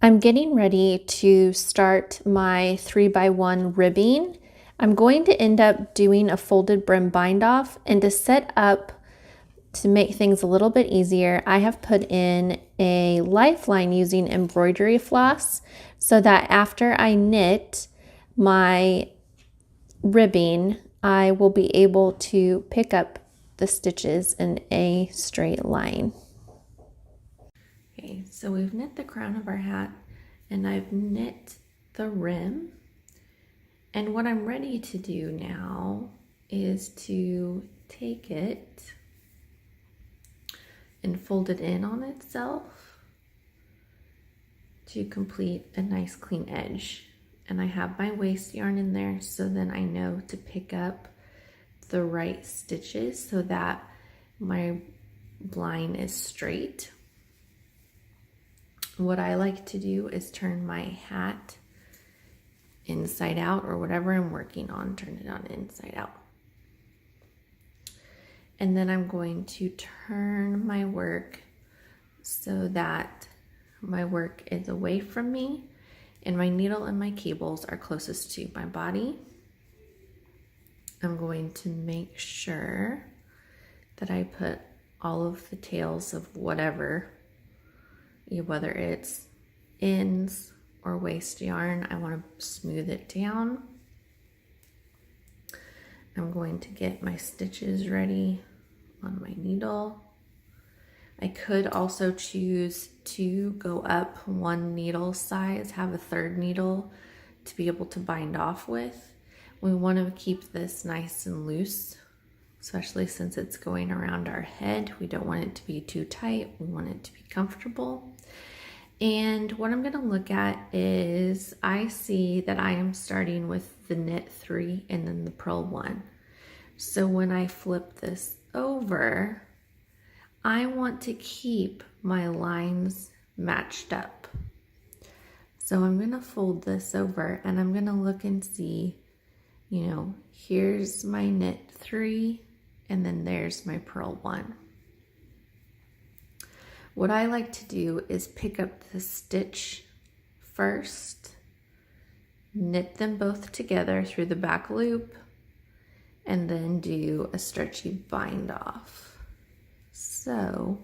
I'm getting ready to start my 3x1 ribbing. I'm going to end up doing a folded brim bind off, and to set up to make things a little bit easier, I have put in a lifeline using embroidery floss so that after I knit my ribbing, I will be able to pick up the stitches in a straight line. Okay, so we've knit the crown of our hat and I've knit the rim. And what I'm ready to do now is to take it and fold it in on itself to complete a nice clean edge. And I have my waste yarn in there, so then I know to pick up the right stitches so that my line is straight. What I like to do is turn my hat inside out, or whatever I'm working on, turn it on inside out. And then I'm going to turn my work so that my work is away from me and my needle and my cables are closest to my body. I'm going to make sure that I put all of the tails of whatever, whether it's ends or waste yarn, I want to smooth it down. I'm going to get my stitches ready on my needle. I could also choose to go up one needle size, have a third needle to be able to bind off with. We want to keep this nice and loose, especially since it's going around our head. We don't want it to be too tight. We want it to be comfortable. And what I'm going to look at is, I see that I am starting with the knit 3 and then the purl 1. So when I flip this over, I want to keep my lines matched up. So I'm going to fold this over and I'm going to look and see, here's my knit 3 and then there's my purl 1. What I like to do is pick up the stitch first, knit them both together through the back loop, and then do a stretchy bind off. So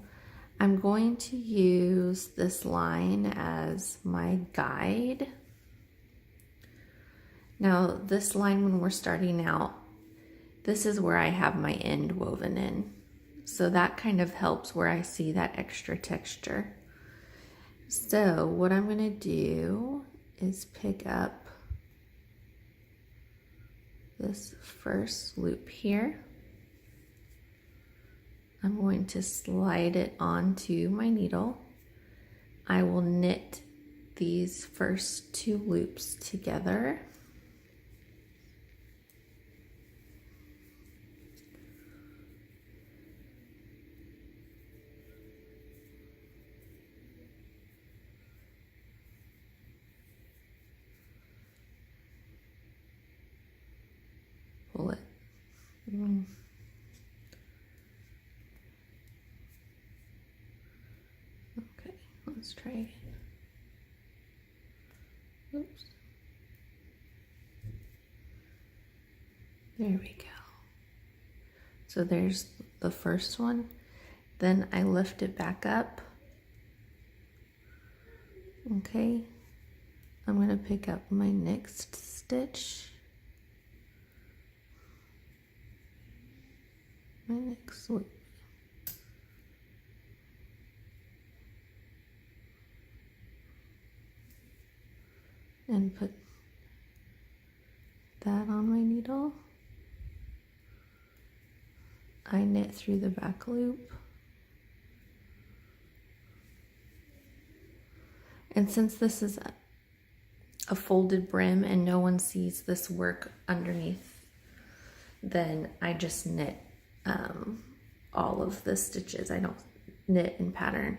I'm going to use this line as my guide. Now this line, when we're starting out, this is where I have my end woven in. So that kind of helps where I see that extra texture. So what I'm going to do is pick up this first loop here. I'm going to slide it onto my needle. I will knit these first 2 loops together. Pull it. Okay, let's try again. Oops. There we go. So there's the first one. Then I lift it back up. Okay. I'm going to pick up my next stitch. My next loop. And put that on my needle. I knit through the back loop. And since this is a folded brim and no one sees this work underneath, then I just knit all of the stitches. I don't knit in pattern.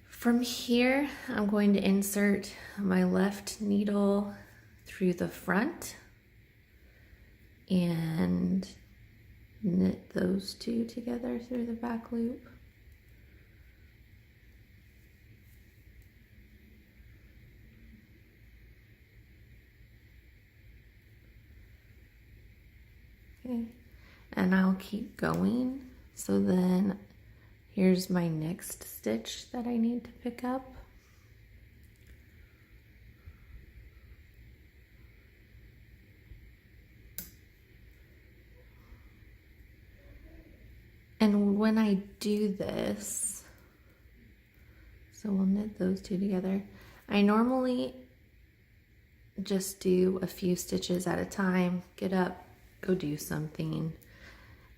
From here, I'm going to insert my left needle through the front and knit those 2 together through the back loop. Okay, and I'll keep going. So then here's my next stitch that I need to pick up. And when I do this, so we'll knit those two together. I normally just do a few stitches at a time, get up, go do something.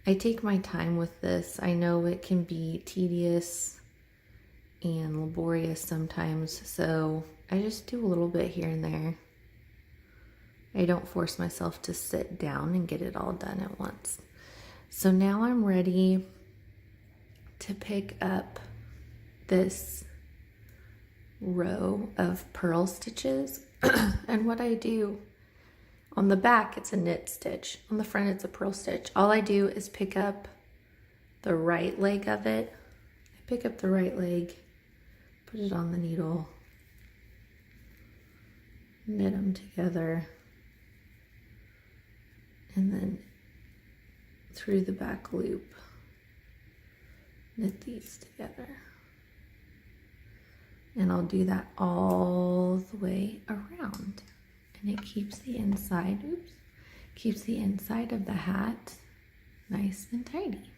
I take my time with this. I know it can be tedious and laborious sometimes, so I just do a little bit here and there. I don't force myself to sit down and get it all done at once. So now I'm ready to pick up this row of purl stitches. And what I do, on the back it's a knit stitch, on the front it's a purl stitch. All I do is pick up the right leg of it. I pick up the right leg, put it on the needle, knit them together, and then through the back loop, knit these together. And I'll do that all the way around. And it keeps the inside, keeps the inside of the hat nice and tidy.